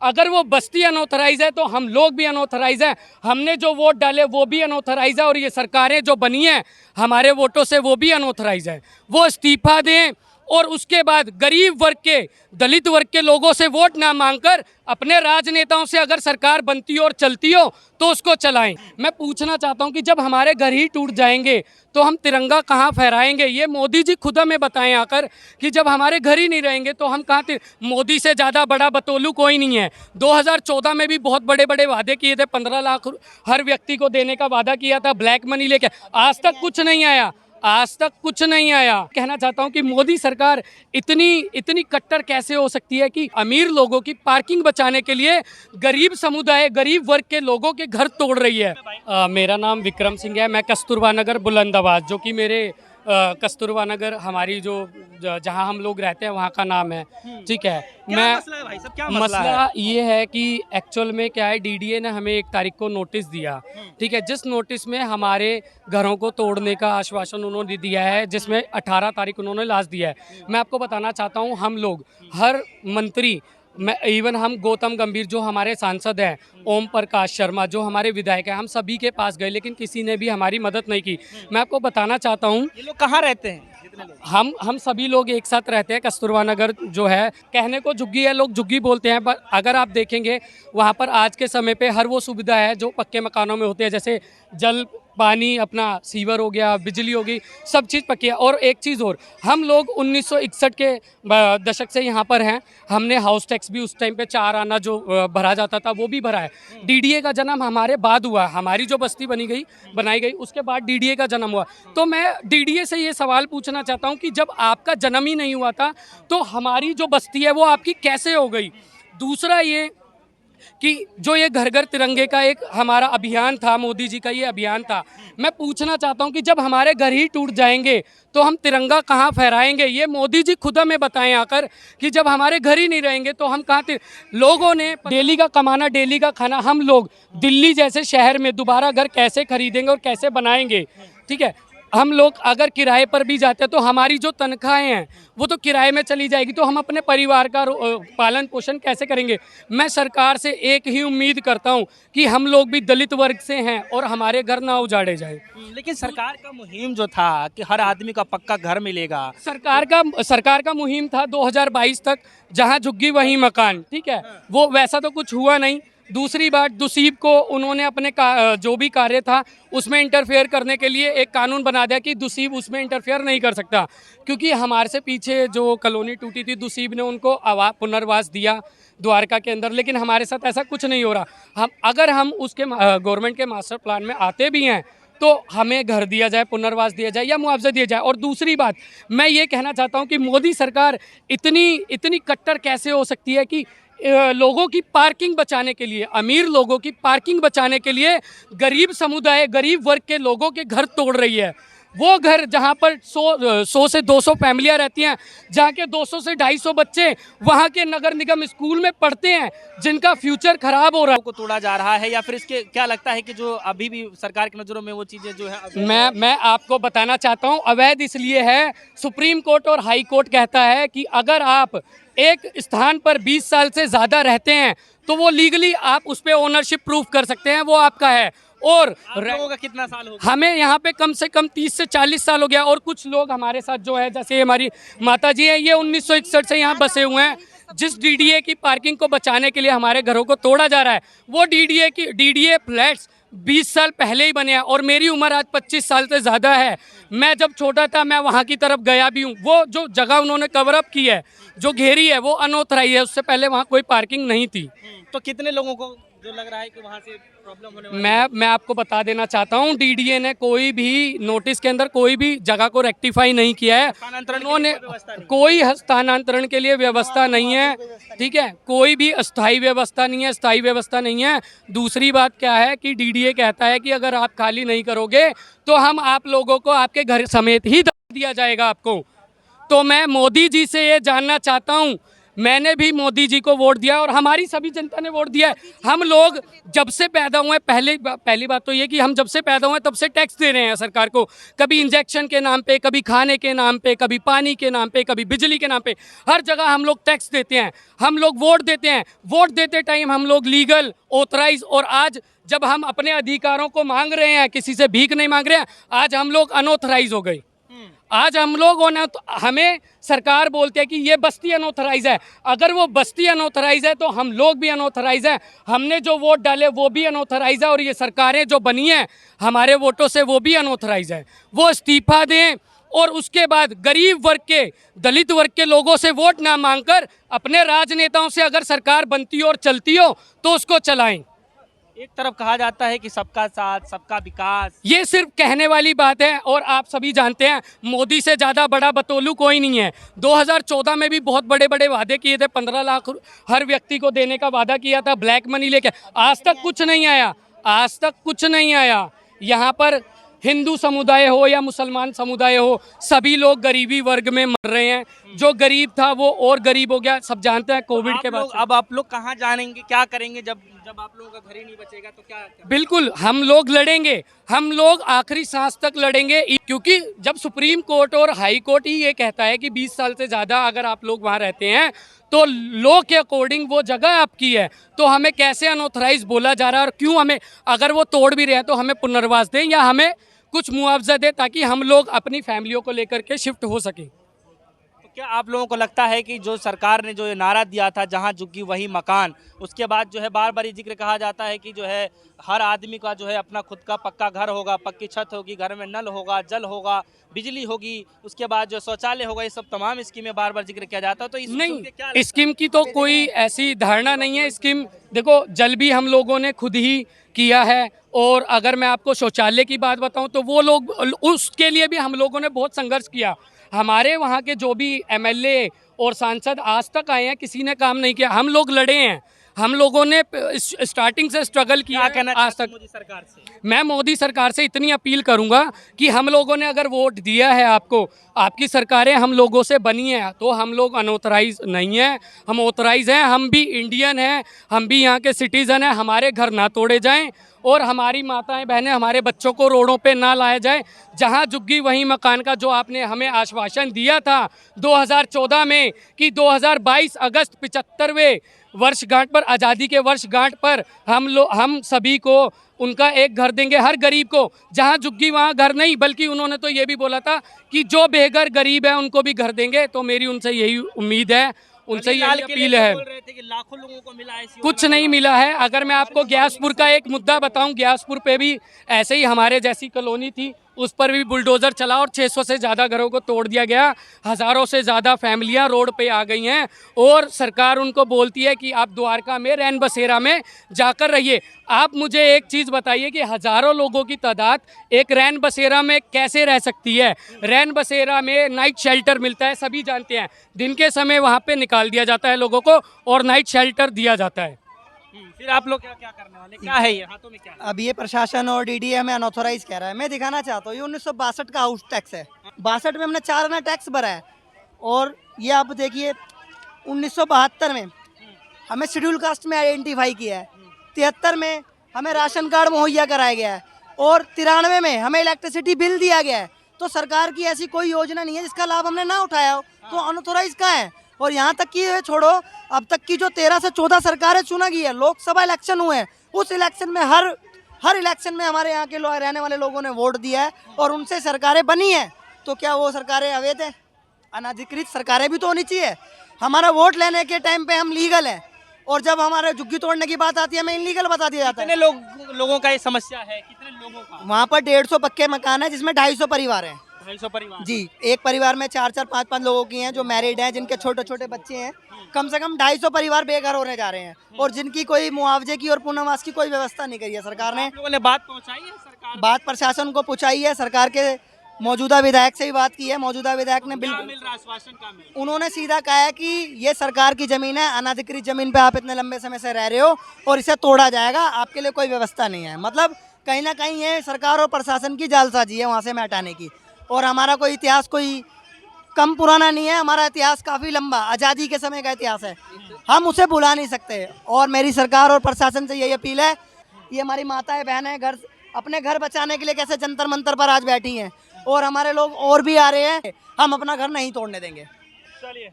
अगर वो बस्ती अनऑथराइज है तो हम लोग भी अनऑथराइज हैं। हमने जो वोट डाले वो भी अनऑथराइज है और ये सरकारें जो बनी हैं हमारे वोटों से वो भी अनऑथराइज है। वो इस्तीफा दें और उसके बाद गरीब वर्ग के, दलित वर्ग के लोगों से वोट ना मांगकर अपने राजनेताओं से अगर सरकार बनती हो और चलती हो तो उसको चलाएं। मैं पूछना चाहता हूं कि जब हमारे घर ही टूट जाएंगे तो हम तिरंगा कहां फहराएंगे? ये मोदी जी खुद हमें बताएं आकर कि जब हमारे घर ही नहीं रहेंगे तो हम कहां? मोदी से ज़्यादा बड़ा बतौलू कोई नहीं है। 2014 में भी बहुत बड़े बड़े वादे किए थे, 15 लाख हर व्यक्ति को देने का वादा किया था, ब्लैक मनी लेके, आज तक कुछ नहीं आया, आज तक कुछ नहीं आया। कहना चाहता हूं कि मोदी सरकार इतनी कट्टर कैसे हो सकती है कि अमीर लोगों की पार्किंग बचाने के लिए गरीब समुदाय, गरीब वर्ग के लोगों के घर तोड़ रही है। मेरा नाम विक्रम सिंह है, मैं कस्तूरबा नगर बुलंदाबाद, जो कि मेरे कस्तूरबा नगर हमारी जो जहां हम लोग रहते हैं वहां का नाम है, ठीक है। मैं मसला है भाई साहब, क्या मसला ये है कि एक्चुअल में क्या है, डीडीए ने हमें 1 तारीख को नोटिस दिया, ठीक है, जिस नोटिस में हमारे घरों को तोड़ने का आश्वासन उन्होंने दिया है, जिसमें 18 तारीख उन्होंने लास्ट दिया है। मैं आपको बताना चाहता हूँ, हम लोग हर मंत्री, मैं इवन हम गौतम गंभीर जो हमारे सांसद हैं, ओम प्रकाश शर्मा जो हमारे विधायक हैं, हम सभी के पास गए लेकिन किसी ने भी हमारी मदद नहीं की। मैं आपको बताना चाहता हूँ, ये लोग कहाँ रहते हैं? जितने लोग हम सभी लोग एक साथ रहते हैं। कस्तूरबा नगर जो है, कहने को झुग्गी है, लोग झुग्गी बोलते हैं, पर अगर आप देखेंगे वहाँ पर आज के समय पे हर वो सुविधा है जो पक्के मकानों में होती है, जैसे जल, पानी, अपना सीवर हो गया, बिजली होगी, सब चीज़ पक्की है। और एक चीज़ और, हम लोग 1961 के दशक से यहाँ पर हैं। हमने हाउस टैक्स भी उस टाइम पे 4 आना जो भरा जाता था वो भी भरा है। डीडीए का जन्म हमारे बाद हुआ, हमारी जो बस्ती बनाई गई उसके बाद डीडीए का जन्म हुआ। तो मैं डीडीए से ये सवाल पूछना चाहता हूँ कि जब आपका जन्म ही नहीं हुआ था तो हमारी जो बस्ती है वो आपकी कैसे हो गई? दूसरा ये कि जो ये घर घर तिरंगे का एक हमारा अभियान था, मोदी जी का ये अभियान था, मैं पूछना चाहता हूं कि जब हमारे घर ही टूट जाएंगे तो हम तिरंगा कहां फहराएंगे? ये मोदी जी खुद हमें बताएं आकर कि जब हमारे घर ही नहीं रहेंगे तो हम कहां? लोगों ने डेली का कमाना, डेली का खाना, हम लोग दिल्ली जैसे शहर में दोबारा घर कैसे खरीदेंगे और कैसे बनाएंगे? ठीक है, हम लोग अगर किराए पर भी जाते हैं तो हमारी जो तनख्वाहें हैं वो तो किराए में चली जाएगी, तो हम अपने परिवार का पालन पोषण कैसे करेंगे? मैं सरकार से एक ही उम्मीद करता हूं कि हम लोग भी दलित वर्ग से हैं और हमारे घर ना उजाड़े जाए। लेकिन सरकार का मुहिम जो था कि हर आदमी का पक्का घर मिलेगा, सरकार का मुहिम था 2022 तक, जहां झुग्गी वहीं मकान, ठीक है, वो वैसा तो कुछ हुआ नहीं। दूसरी बात, दुसीब को उन्होंने अपने जो भी कार्य था उसमें इंटरफेयर करने के लिए एक कानून बना दिया कि दुसीब उसमें इंटरफेयर नहीं कर सकता, क्योंकि हमारे से पीछे जो कॉलोनी टूटी थी दुसीब ने उनको पुनर्वास दिया द्वारका के अंदर, लेकिन हमारे साथ ऐसा कुछ नहीं हो रहा। अगर हम उसके गवर्नमेंट के मास्टर प्लान में आते भी हैं तो हमें घर दिया जाए, पुनर्वास दिया जाए या मुआवजा दिया जाए। और दूसरी बात, मैं ये कहना चाहता हूँ कि मोदी सरकार इतनी कट्टर कैसे हो सकती है कि लोगों की पार्किंग बचाने के लिए, अमीर लोगों की पार्किंग बचाने के लिए गरीब समुदाय, गरीब वर्ग के लोगों के घर तोड़ रही है। वो घर जहाँ पर 100 से 200 फैमिलियाँ रहती हैं, जहाँ के 200 से 250 बच्चे वहाँ के नगर निगम स्कूल में पढ़ते हैं, जिनका फ्यूचर खराब हो रहा है, को तोड़ा जा रहा है, या फिर इसके क्या लगता है कि जो अभी भी सरकार की नज़रों में वो चीज़ें जो है? मैं आपको बताना चाहता हूँ, अवैध इसलिए है, सुप्रीम कोर्ट और हाई कोर्ट कहता है कि अगर आप एक स्थान पर 20 साल से ज़्यादा रहते हैं तो वो लीगली आप उस पर ओनरशिप प्रूफ कर सकते हैं, वो आपका है। और लोगों का कितना साल हो गया? हमें यहाँ पे कम से कम 30 से 40 साल हो गया। और कुछ लोग हमारे साथ जो है, जैसे हमारी माता जी हैं, ये 1961 से यहाँ बसे हुए हैं। जिस डीडीए की पार्किंग को बचाने के लिए हमारे घरों को तोड़ा जा रहा है, वो डीडीए फ्लैट्स 20 साल पहले ही बने हैं और मेरी उम्र आज 25 साल से ज़्यादा है। मैं जब छोटा था मैं वहाँ की तरफ गया भी हूँ। वो जो जगह उन्होंने कवर अप की है, जो घेरी है, वो अनऑथराइज है, उससे पहले वहाँ कोई पार्किंग नहीं थी। तो कितने लोगों को जो लग रहा है कि वहाँ से प्रॉब्लम होने वाली है? मैं आपको बता देना चाहता हूँ, डीडीए ने कोई भी नोटिस के अंदर कोई भी जगह को रेक्टिफाई नहीं किया है। उन्होंने कोई हस्तांतरण के लिए व्यवस्था नहीं है, ठीक है, कोई भी अस्थायी व्यवस्था नहीं है, स्थायी व्यवस्था नहीं है। दूसरी बात क्या है कि डीडीए कहता है कि अगर आप खाली नहीं करोगे तो हम आप लोगों को आपके घर समेत ही दिया जाएगा आपको। तो मैं मोदी जी से ये जानना चाहता हूँ, मैंने भी मोदी जी को वोट दिया और हमारी सभी जनता ने वोट दिया है। हम लोग जब से पैदा हुए, पहली बात तो ये कि हम जब से पैदा हुए तब से टैक्स दे रहे हैं सरकार को, कभी इंजेक्शन के नाम पे, कभी खाने के नाम पे, कभी पानी के नाम पे, कभी बिजली के नाम पे, हर जगह हम लोग टैक्स देते हैं। हम लोग वोट देते हैं, वोट देते टाइम हम लोग लीगल, ऑथराइज, और आज जब हम अपने अधिकारों को मांग रहे हैं, किसी से भीख नहीं मांग रहे हैं, आज हम लोग अनऑथराइज हो गए। आज हम लोगों ने, हमें सरकार बोलते हैं कि ये बस्ती अनऑथराइज है। अगर वो बस्ती अनऑथराइज है तो हम लोग भी अनऑथराइज हैं। हमने जो वोट डाले वो भी अनऑथराइज है, और ये सरकारें जो बनी हैं हमारे वोटों से वो भी अनऑथराइज है। वो इस्तीफा दें और उसके बाद गरीब वर्ग के, दलित वर्ग के लोगों से वोट ना मांगकर अपने राजनेताओं से अगर सरकार बनती हो और चलती हो तो उसको चलाएं। एक तरफ कहा जाता है कि सबका साथ सबका विकास, ये सिर्फ कहने वाली बात है, और आप सभी जानते हैं मोदी से ज़्यादा बड़ा बतौलू कोई नहीं है। 2014 में भी बहुत बड़े बड़े वादे किए थे, 15 लाख हर व्यक्ति को देने का वादा किया था, ब्लैक मनी लेके, आज तक कुछ नहीं आया, आज तक कुछ नहीं आया। यहाँ पर हिंदू समुदाय हो या मुसलमान समुदाय हो, सभी लोग गरीबी वर्ग में मर रहे हैं। जो गरीब था वो और गरीब हो गया, सब जानते हैं कोविड के बाद। अब आप लोग कहाँ जानेंगे, क्या करेंगे जब जब आप लोगों का घर ही नहीं बचेगा तो क्या? बिल्कुल हम लोग लड़ेंगे, हम लोग आखिरी सांस तक लड़ेंगे, क्योंकि जब सुप्रीम कोर्ट और हाई कोर्ट ही ये कहता है कि 20 साल से ज़्यादा अगर आप लोग वहाँ रहते हैं तो लॉ के अकॉर्डिंग वो जगह आपकी है, तो हमें कैसे अनऑथराइज बोला जा रहा है? और क्यों हमें, अगर वो तोड़ भी रहे हैं तो हमें पुनर्वास दें या हमें कुछ मुआवजा दें ताकि हम लोग अपनी फैमिलियों को लेकर के शिफ्ट हो सकें। तो क्या आप लोगों को लगता है कि जो सरकार ने जो ये नारा दिया था, जहां झुग्गी वही मकान, उसके बाद जो है बार बार ये जिक्र कहा जाता है कि जो है हर आदमी का जो है अपना खुद का पक्का घर होगा, पक्की छत होगी, घर में नल होगा, जल होगा, बिजली होगी, उसके बाद जो शौचालय होगा, ये सब तमाम स्कीमें बार बार जिक्र किया जाता है। तो इस नहीं, स्कीम की तो कोई ऐसी धारणा नहीं है। स्कीम देखो, जल भी हम लोगों ने खुद ही किया है, और अगर मैं आपको शौचालय की बात बताऊं तो वो लोग, उसके लिए भी हम लोगों ने बहुत संघर्ष किया। हमारे वहाँ के जो भी एमएलए और सांसद आज तक आए हैं, किसी ने काम नहीं किया। हम लोग लड़े हैं, हम लोगों ने स्टार्टिंग से स्ट्रगल किया आज तक। मोदी सरकार से मैं मोदी सरकार से इतनी अपील करूंगा कि हम लोगों ने अगर वोट दिया है आपको, आपकी सरकारें हम लोगों से बनी हैं, तो हम लोग अनऑथराइज नहीं हैं, हम ऑथराइज हैं। हम भी इंडियन हैं, हम भी यहाँ के सिटीज़न हैं। हमारे घर ना तोड़े जाएं और हमारी माताएं बहनें, हमारे बच्चों को रोडों पे ना लाया जाए। जहाँ झुग्गी वहीं मकान का जो आपने हमें आश्वासन दिया था 2014 में कि 2022 अगस्त 75वें वर्षगांठ पर, आज़ादी के वर्षगांठ पर हम सभी को उनका एक घर देंगे, हर गरीब को। जहाँ झुग्गी वहाँ घर नहीं, बल्कि उन्होंने तो ये भी बोला था कि जो बेघर गरीब है उनको भी घर देंगे। तो मेरी उनसे यही उम्मीद है, उनसे यही अपील है। बोल रहे थे कि लाखों लोगों को मिला है, कुछ नहीं मिला है। अगर मैं आपको ग्यासपुर का एक मुद्दा बताऊं, ग्यासपुर पे भी ऐसे ही हमारे जैसी कॉलोनी थी, उस पर भी बुलडोज़र चला और 600 से ज़्यादा घरों को तोड़ दिया गया। हज़ारों से ज़्यादा फैमिलियां रोड पे आ गई हैं, और सरकार उनको बोलती है कि आप द्वारका में, रैन बसेरा में जाकर रहिए। आप मुझे एक चीज़ बताइए कि हज़ारों लोगों की तादाद एक रैन बसेरा में कैसे रह सकती है? रैन बसेरा में नाइट शेल्टर मिलता है, सभी जानते हैं। दिन के समय वहाँ पे निकाल दिया जाता है लोगों को और नाइट शेल्टर दिया जाता है। फिर आप लोग क्या क्या करने वाले, क्या है ये हाथों में, क्या है? अब ये प्रशासन और डीडी हमें अनऑथोराइज कह रहा है। मैं दिखाना चाहता हूँ, ये 1962 का हाउस टैक्स है। 62 में हमने 4 आना टैक्स भरा है, और ये आप देखिए 1972 में हमें शेड्यूल कास्ट में आइडेंटिफाई किया है, 73 में हमें राशन कार्ड मुहैया कराया गया है, और 93 में हमें इलेक्ट्रिसिटी बिल दिया गया है। तो सरकार की ऐसी कोई योजना नहीं है जिसका लाभ हमने ना उठाया हो, तो अनऑथोराइज कहाँ है? और यहाँ तक कि छोड़ो, अब तक की जो 13 से 14 सरकारें चुना गई है, लोकसभा इलेक्शन हुए हैं, उस इलेक्शन में हर इलेक्शन में हमारे यहाँ के रहने वाले लोगों ने वोट दिया है और उनसे सरकारें बनी हैं। तो क्या वो सरकारें अवैध हैं? अनाधिकृत सरकारें भी तो होनी चाहिए। हमारा वोट लेने के टाइम पे हम लीगल हैं, और जब हमारे झुग्गी तोड़ने की बात आती है हमें इनलीगल बता दिया जाता है। कितने लोगों का ये समस्या है, कितने लोगों का? वहाँ पर 150 पक्के मकान है जिसमें 250 परिवार हैं। 250 परिवार जी, एक परिवार में 4-4, 5-5 लोगों की हैं जो मैरिड हैं, जिनके छोटे छोटे बच्चे हैं। कम से कम 250 परिवार बेघर होने जा रहे हैं, और जिनकी कोई मुआवजे की और पुनर्वास की कोई व्यवस्था नहीं करी है सरकार ने। आप लोगों ने बात पहुंचाई है सरकार? बात प्रशासन को पहुंचाई है, सरकार के मौजूदा विधायक से भी बात की है। मौजूदा विधायक ने क्या मिल बिल्कुल, रहा है, आश्वासन का मिल? उन्होंने सीधा कहा है कि ये सरकार की ज़मीन है, अनाधिकृत ज़मीन पे आप इतने लंबे समय से रह रहे हो और इसे तोड़ा जाएगा, आपके लिए कोई व्यवस्था नहीं है। मतलब कहीं ना कहीं ये सरकार और प्रशासन की जालसाजी है वहाँ से हमें हटाने की। और हमारा कोई इतिहास, कोई कम पुराना नहीं है, हमारा इतिहास काफ़ी लंबा, आज़ादी के समय का इतिहास है, हम उसे भुला नहीं सकते। और मेरी सरकार और प्रशासन से यही अपील है, ये हमारी माताएं बहनें घर अपने घर बचाने के लिए कैसे जंतर मंतर पर आज बैठी हैं, और हमारे लोग और भी आ रहे हैं, हम अपना घर नहीं तोड़ने देंगे। चलिए